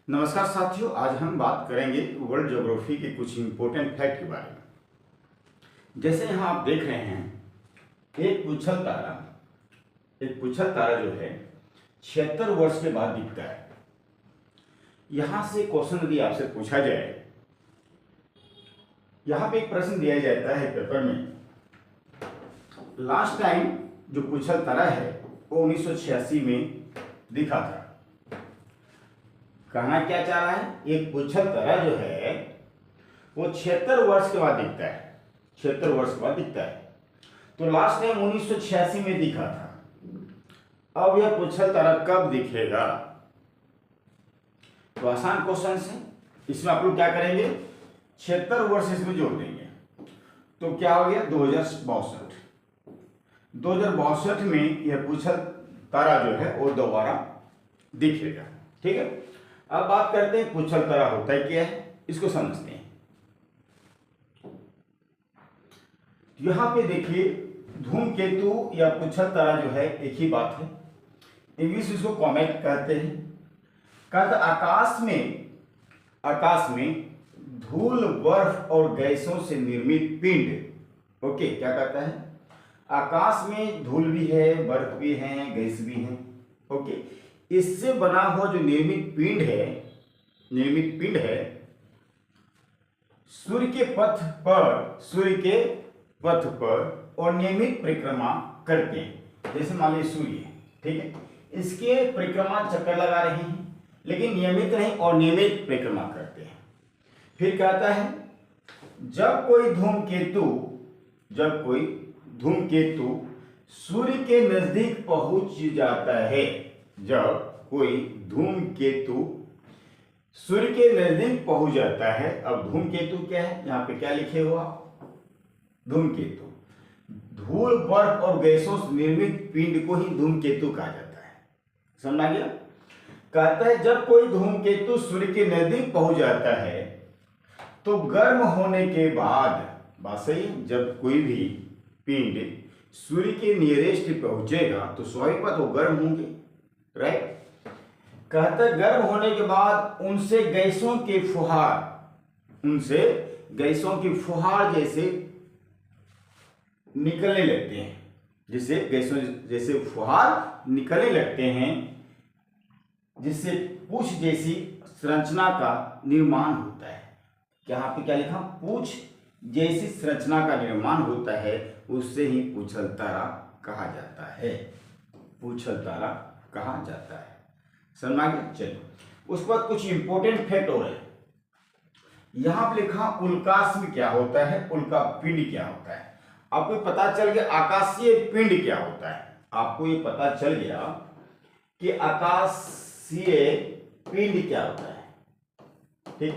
नमस्कार साथियों, आज हम बात करेंगे वर्ल्ड ज्योग्राफी के कुछ इंपॉर्टेंट फैक्ट के बारे में। जैसे यहाँ आप देख रहे हैं, एक पुच्छल तारा जो है 76 वर्ष के बाद दिखता है। यहाँ से क्वेश्चन यदि आपसे पूछा जाए, यहाँ पे एक प्रश्न दिया जाता है पेपर में, लास्ट टाइम जो पुच्छल तारा है वो 1986 में दिखा था। कहना क्या चाह रहा है, एक पुच्छल तारा जो है वो 76 वर्ष के बाद दिखता है। 76 वर्ष के बाद दिखता है, तो लास्ट टाइम 1986 में दिखा था। अब यह पुच्छल तारा कब दिखेगा? तो आसान क्वेश्चन है, इसमें आप लोग क्या करेंगे, 76 वर्ष इसमें जोड़ देंगे, तो क्या हो गया 2062। 2062 में यह पुच्छल तारा जो है वो दोबारा दिखेगा। ठीक है, अब बात करते हैं पुच्छल तारा होता है क्या है, इसको समझते हैं। यहां पे देखिए, धूमकेतु या पुच्छल तारा जो है एक ही बात है, इंग्लिश इसको कॉमेट कहते हैं। कहता आकाश में धूल, बर्फ और गैसों से निर्मित पिंड। ओके, क्या कहता है, आकाश में धूल भी है, बर्फ भी है, गैस भी है। ओके, इससे बना हुआ जो निर्मित पिंड है सूर्य के पथ पर और नियमित परिक्रमा करते हैं। जैसे मान लीजिए सूर्य, ठीक है, इसके परिक्रमा चक्कर लगा रहे हैं, लेकिन नियमित नहीं, और नियमित परिक्रमा करते हैं। फिर कहता है जब कोई धूमकेतु सूर्य के नजदीक पहुंच जाता है, जब कोई धूमकेतु सूर्य के नजदीक पहुंच जाता है। अब धूमकेतु क्या है, यहां पे क्या लिखे हुआ, धूमकेतु धूल, बर्फ और गैसों से निर्मित पिंड को ही धूमकेतु कहा जाता है। समझ गया? कहता है जब कोई धूमकेतु सूर्य के नजदीक पहुंच जाता है तो गर्म होने के बाद, बात सही, जब कोई भी पिंड सूर्य के नियरेस्ट पहुंचेगा तो स्वाभाविक बात वो गर्म होंगे, राइट। कहता है गर्म होने के बाद उनसे गैसों की फुहार जैसे निकलने लगते हैं, जिससे गैसों जैसे फुहार निकलने लगते हैं, जिससे पूछ जैसी संरचना का निर्माण होता है। यहाँ पे क्या लिखा, पूछ जैसी संरचना का निर्माण होता है, उससे ही पुच्छल तारा कहा जाता है। पुच्छल तारा कहा जाता है। समझ आ गया? चलो, उसके बाद कुछ इंपॉर्टेंट फैक्ट हो रहे हैं। यहां पर लिखा उल्काश्म क्या होता है, उल्का पिंड क्या होता है। आपको पता चल गया आकाशीय पिंड क्या होता है। आपको ये पता चल गया कि आकाशीय पिंड क्या होता है। ठीक,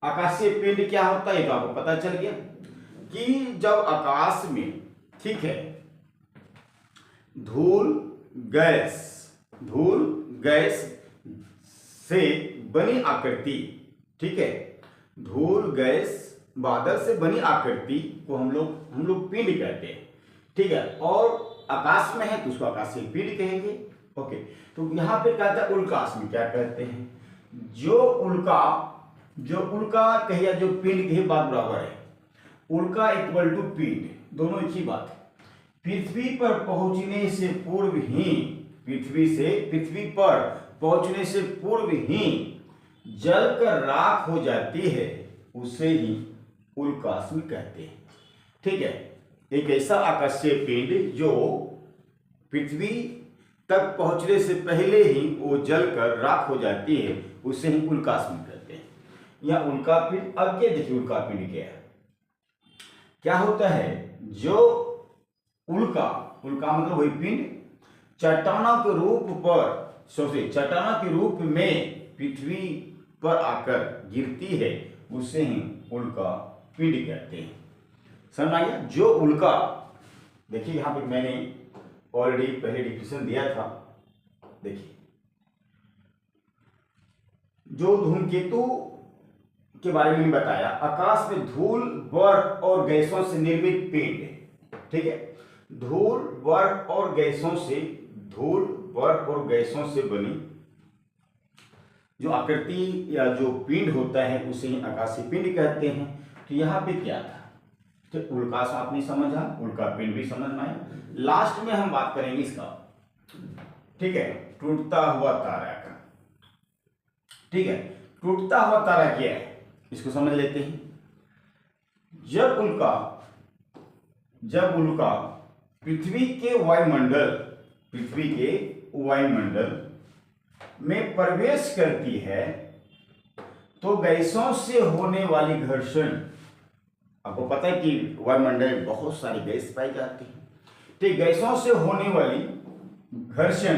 आकाशीय पिंड क्या होता है तो आपको पता चल गया कि जब आकाश में, ठीक है, धूल गैस से बनी आकृति, ठीक है, धूल गैस बादल से बनी आकृति को हम लोग पिंड कहते हैं। ठीक है, और आकाश में है तो उसको आकाशीय पिंड कहेंगे। ओके, तो यहां पे कहता है उल्काश्म क्या कहते हैं, जो उल्का कहिए, जो पिंड की बात बराबर है, उल्का इक्वल टू पिंड, दोनों एक ही बात है। पृथ्वी पर पहुंचने से पूर्व ही जलकर राख हो जाती है, उसे ही उल्काश्म कहते हैं। ठीक है, एक ऐसा आकाशीय पिंड जो पृथ्वी तक पहुंचने से पहले ही वो जलकर राख हो जाती है, उसे ही उल्काश्म कहते हैं, या उल्का पिंड। अब ये देखिए उल्का पिंड क्या होता है, जो उल्का मतलब वही पिंड चट्टानों के रूप में पृथ्वी पर आकर गिरती है, उसे ही उल्का पिंड कहते हैं। समझ आइए? जो उल्का, देखिए यहां पे मैंने ऑलरेडी पहले डिस्क्रिप्शन दिया था। देखिए, जो धूमकेतु के बारे में बताया, आकाश में धूल, बर्फ और गैसों से निर्मित पिंड, ठीक है, धूल, बर्फ और गैसों से, धूल, बर्फ और गैसों से बनी जो आकृति या जो पिंड होता है उसे ही आकाशीय पिंड कहते हैं। तो यहाँ पे क्या था, तो उल्काश आपने समझा, उल्का पिंड भी समझ में आया। लास्ट में हम बात करेंगे इसका, ठीक है, टूटता हुआ तारा का। ठीक है, टूटता हुआ तारा क्या है इसको समझ लेते हैं। जब उल्का पृथ्वी के वायुमंडल में प्रवेश करती है तो गैसों से होने वाली घर्षण, आपको पता है कि वायुमंडल में बहुत सारी गैस पाई जाती है, तो गैसों से होने वाली घर्षण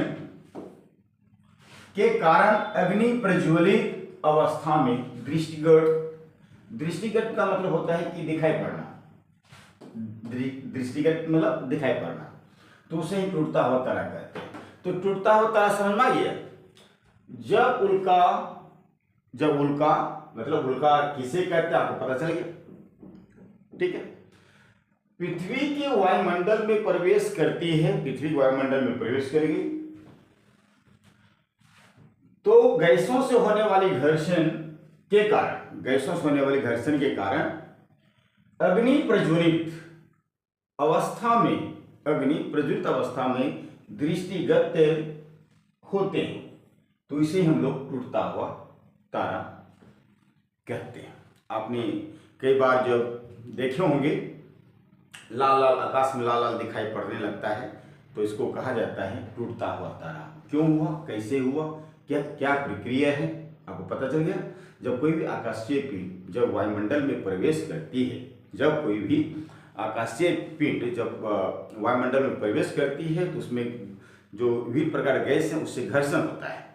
के कारण अग्नि प्रज्वलित अवस्था में दृष्टिगत का मतलब होता है कि दिखाई पड़ना, दृष्टिगत मतलब दिखाई पड़ना, तो उसे ही टूटता हुआ तारा कहते हैं। तो टूटता हुआ तारा समझ में आ गया। जब उल्का मतलब उल्का किसे कहते हैं आपको पता चल गया। ठीक है, पृथ्वी के वायुमंडल में प्रवेश करती है, पृथ्वी के वायुमंडल में प्रवेश करेगी तो गैसों से होने वाली घर्षण के कारण अग्नि प्रज्वलित अवस्था में दृष्टिगत होते हैं, तो इसे हम लोग टूटता हुआ तारा कहते हैं। आपने कई बार जब देखे होंगे लाल लाल आकाश में लाल लाल दिखाई पड़ने लगता है तो इसको कहा जाता है टूटता हुआ तारा। क्यों हुआ, कैसे हुआ, क्या प्रक्रिया है, आपको पता चल गया। जब कोई भी आकाशीय पिंड जब वायुमंडल में प्रवेश करती है, जब वायुमंडल में प्रवेश करती है तो उसमें जो विभिन्न प्रकार गैस है उससे घर्षण होता है।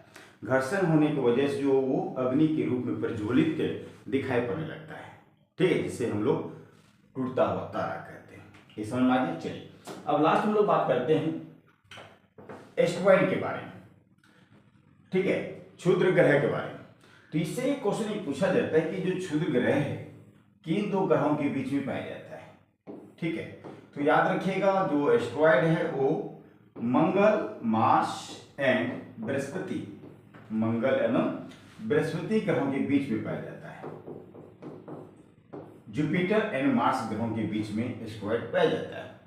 घर्षण होने की वजह से जो वो अग्नि के रूप में प्रज्वलित दिखाई पड़ने लगता है। ठीक है, जिसे हम लोग टूटता हुआ तारा कहते हैं। ये समझ में आ गया। चलिए अब लास्ट हम लोग बात करते हैं एस्टेरॉयड के बारे में। ठीक है, क्षुद्र ग्रह के बारे में। तो इससे एक क्वेश्चन पूछा जाता है कि जो क्षुद्र ग्रह है किन दो ग्रहों के बीच में पाया जाता है। ठीक है, तो याद रखिएगा जो एस्टेरॉयड है वो मंगल, मार्स एंड बृहस्पति, मंगल एवं बृहस्पति ग्रहों के बीच में पाया जाता है। जुपिटर एंड मार्स ग्रहों के बीच में एस्टेरॉयड पाया जाता है।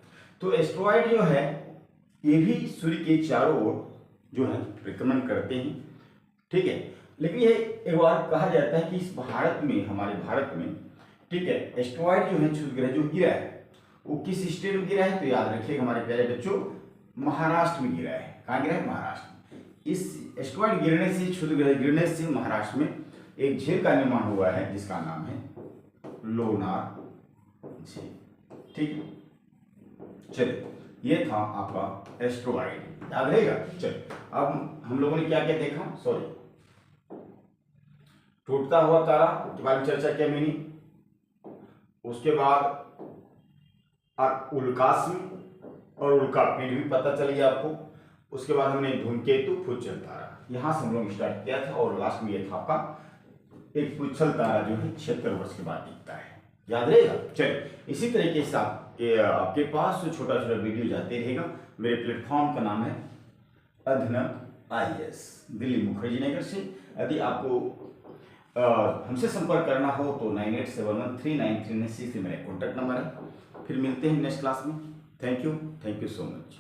तो एस्टेरॉयड जो है ये भी सूर्य के चारों ओर जो है परिक्रमण करते हैं। ठीक है, लेकिन ये एक बार कहा जाता है कि इस भारत में, हमारे भारत में, ठीक है, एस्टेरॉयड जो है क्षुद्र ग्रह जो गिरा है वो किस स्टेट में गिरा है, तो याद रखिएगा हमारे प्यारे बच्चों, महाराष्ट्र में गिरा है। कहाँ गिरा है, महाराष्ट्र में। इस एस्टेरॉयड गिरने से, क्षुद्र ग्रह गिरने से महाराष्ट्र में एक झील का निर्माण हुआ है जिसका नाम है लोनार झील। ठीक है, चलिए ये था आपका एस्टेरॉयड, याद रहेगा। चलिए अब हम लोगों ने क्या क्या देखा, टूटता हुआ तारा के बारे में चर्चा किया मैंने, उसके बाद उल्काश और उल्का पिंड भी पता चल गया आपको। उसके बाद हमने धूमकेतु, पुच्छल तारा, यहां से हम लोग स्टार्ट किया था और लास्ट में यह था आपका एक पुच्छल तारा जो है 76 वर्ष के बाद दिखता है, याद रहेगा। चलिए इसी तरीके से आपके पास जो छोटा छोटा वीडियो जाते रहेगा। मेरे प्लेटफॉर्म का नाम है अध्ययन IAS, दिल्ली मुखर्जी नगर से। यदि आपको हमसे संपर्क करना हो तो 9871393996 मेरा कॉन्टैक्ट नंबर है। फिर मिलते हैं नेक्स्ट क्लास में। Thank you so much.